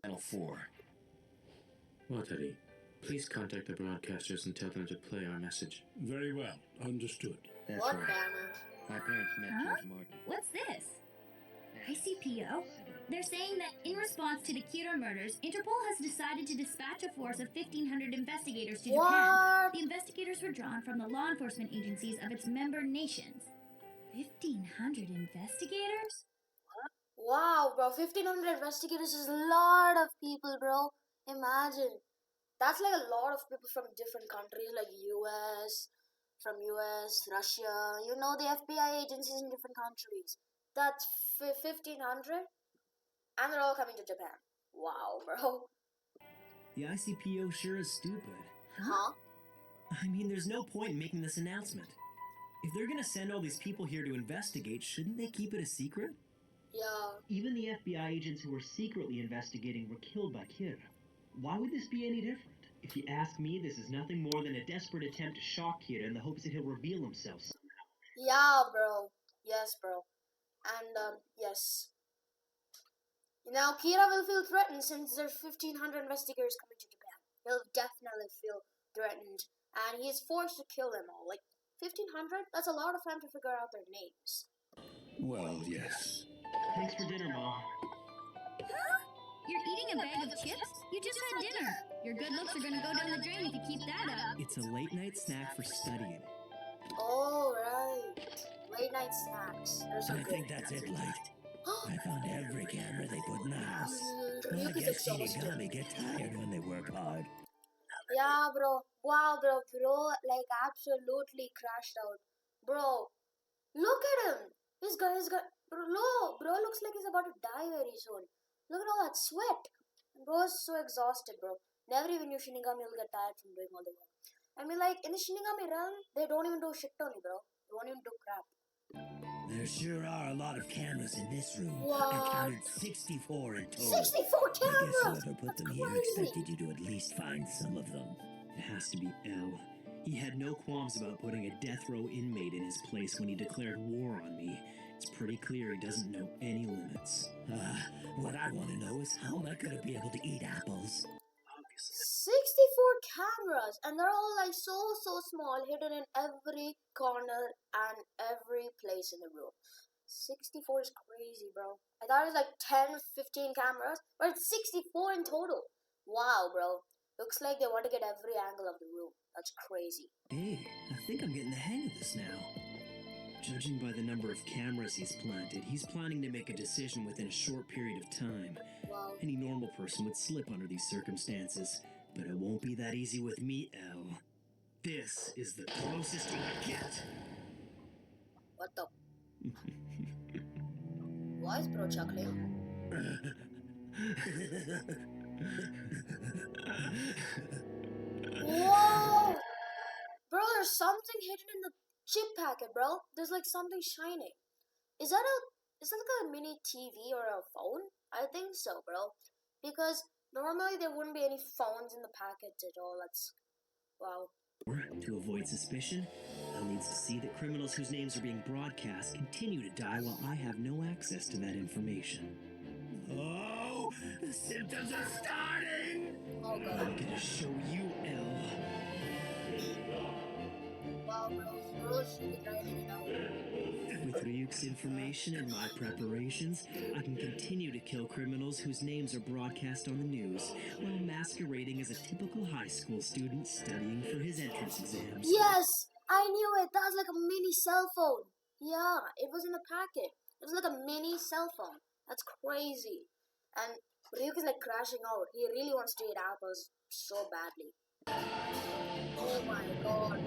Channel 4. Watari, please contact the broadcasters and tell them to play our message. Very well, understood. That's What right. banner? My parents met Huh? George Martin. What's this? ICPO? They're saying that in response to the Kira murders, Interpol has decided to dispatch a force of 1,500 investigators to Japan. What? The investigators were drawn from the law enforcement agencies of its member nations. 1,500 investigators? Wow, bro. 1,500 investigators is a lot of people, bro. Imagine. That's like a lot of people from different countries like US, Russia, you know, the FBI agencies in different countries. That's 1,500? And they're all coming to Japan. Wow, bro. The ICPO sure is stupid. Huh? I mean, there's no point in making this announcement. If they're gonna send all these people here to investigate, shouldn't they keep it a secret? Yeah. Even the FBI agents who were secretly investigating were killed by Kira. Why would this be any different? If you ask me, this is nothing more than a desperate attempt to shock Kira in the hopes that he'll reveal himself somehow. Yeah, bro. Yes, bro. And, yes. Now, Kira will feel threatened since there's 1,500 investigators coming to Japan. He'll definitely feel threatened. And he is forced to kill them all. Like, 1,500? That's a lot of time to figure out their names. Well, yes. Thanks for dinner, Mom. Huh? You're eating a bag of chips? You just had dinner. Your good looks are gonna go down the drain if you keep that up. It's a late night snack for studying. Oh, right. Late night snacks. Those are I good. think that's it, Light. I found every camera they put in the house. I Ryuk is guess exhausted. Shinigami get tired when they work hard. Yeah, bro. Wow, bro. Like, absolutely crashed out. Bro, look at him. Bro, bro looks like he's about to die very soon. Look at all that sweat. Bro is so exhausted, bro. Never even knew Shinigami will get tired from doing all the work. I mean, like, in the Shinigami realm, they don't even do shit on you, bro. They won't even do crap. There sure are a lot of cameras in this room. What? I counted 64 in total. 64 I guess cameras! whoever put them here crazy. expected you to at least find some of them. It has to be L. He had no qualms about putting a death row inmate in his place when he declared war on me. It's pretty clear he doesn't know any limits. What I want to know is how am I going to be able to eat apples? 64 cameras, and they're all like so small, hidden in every corner and every place in the room. 64 is crazy, bro. I thought it was like 10, 15 cameras, but it's 64 in total. Wow, bro. Looks like they want to get every angle of the room. That's crazy. Hey, I think I'm getting the hang of this now. Judging by the number of cameras he's planted, he's planning to make a decision within a short period of time. Wow. Any normal person would slip under these circumstances, but it won't be that easy with me, L. This is the closest you get. What the? Why is bro chuckling? Whoa! Bro, there's something hidden in the chip packet, bro. There's like something shining. Is that like a mini TV or a phone? I think so, bro. Because normally there wouldn't be any phones in the packets at all. That's wow. To avoid suspicion, L needs to see that criminals whose names are being broadcast continue to die while I have no access to that information. Oh, the symptoms are starting! Oh god. I'm gonna show you, L. Wow, bro. Bro's really grinding it out. With Ryuk's information and my preparations, I can continue to kill criminals whose names are broadcast on the news while masquerading as a typical high school student studying for his entrance exams. Yes! I knew it! That was like a mini cell phone. Yeah, it was in the packet. It was like a mini cell phone. That's crazy. And Ryuk is like crashing out. He really wants to eat apples so badly. Oh my god.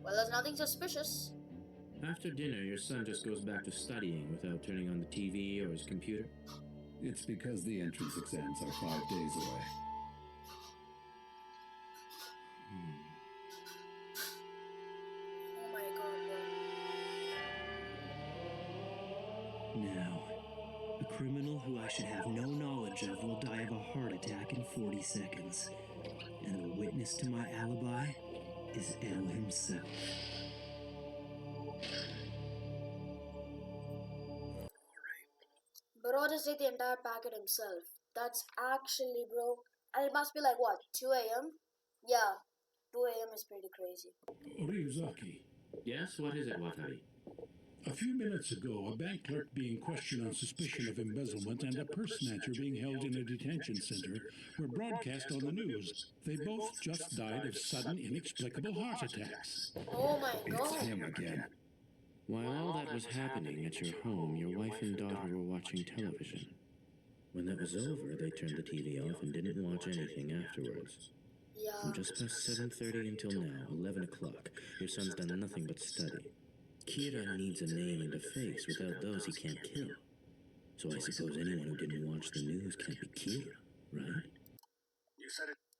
Well, there's nothing suspicious. After dinner, your son just goes back to studying without turning on the TV or his computer? It's because the entrance exams are 5 days away. Oh my god, bro. Now, a criminal who I should have no knowledge of will die of a heart attack in 40 seconds. And the witness to my alibi is L himself. Bro just ate the entire packet himself. That's actually, bro. And it must be like, what, 2 a.m.? Yeah, 2 a.m. is pretty crazy. Ryuzaki, Yes, what is it, Wataru? a few minutes ago, a bank clerk being questioned on suspicion of embezzlement and a purse snatcher being held in a detention center were broadcast on the news. They both just died of sudden, inexplicable heart attacks. Oh my It's god. him again. While all that was happening at your home, your wife and daughter were watching television. When that was over, they turned the TV off and didn't watch anything afterwards. Yeah. From just past 7:30 until now, 11 o'clock, your son's done nothing but study. Kira needs a name and a face. Without those, he can't kill. So I suppose anyone who didn't watch the news can't be Kira, right?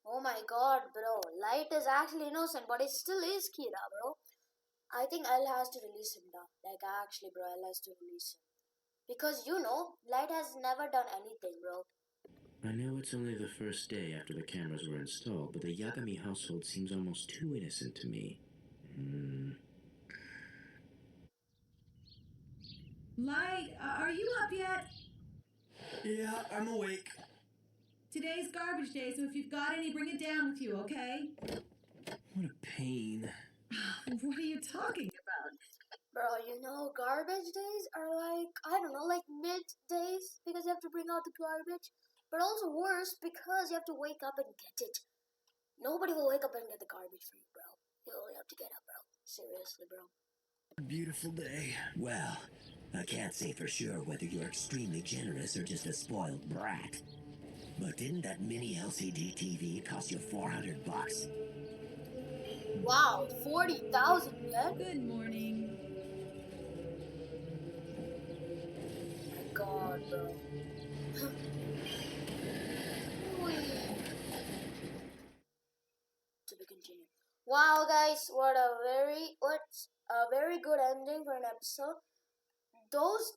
Oh my god, bro. Light is actually innocent, but he still is Kira, bro. I think L has to release him now. Like, actually, bro, L has to release him. Because, you know, Light has never done anything, bro. I know it's only the first day after the cameras were installed, but the Yagami household seems almost too innocent to me. Light, are you up yet? Yeah, I'm awake. Today's garbage day, so if you've got any, bring it down with you, okay? What a pain. What are you talking about? Bro, you know, garbage days are like, I don't know, like mid days because you have to bring out the garbage. But also worse because you have to wake up and get it. Nobody will wake up and get the garbage for you, bro. You only have to get up, bro. Seriously, bro. A beautiful day. Well, I can't say for sure whether you're extremely generous or just a spoiled brat. But didn't that mini LCD TV cost you $400? Wow, 40,000 yen? Good morning. My god, bro. To be continued. Wow, guys, what's a very good ending for an episode.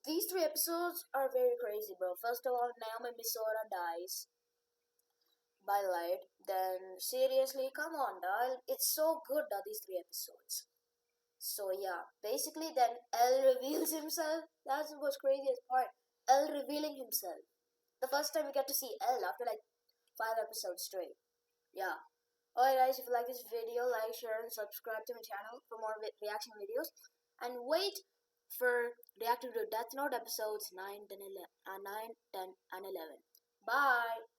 These 3 episodes are very crazy, bro. First of all, Naomi Misora dies by Light. Then, seriously, come on, dog. It's so good, these 3 episodes. So, yeah. Basically, then L reveals himself. That's the most craziest part. L revealing himself. The first time we get to see L after like 5 episodes straight. Yeah. Alright guys, if you like this video, like, share, and subscribe to my channel for more reaction videos. And wait for reacting to Death Note episodes 9, 10, and 11. Bye!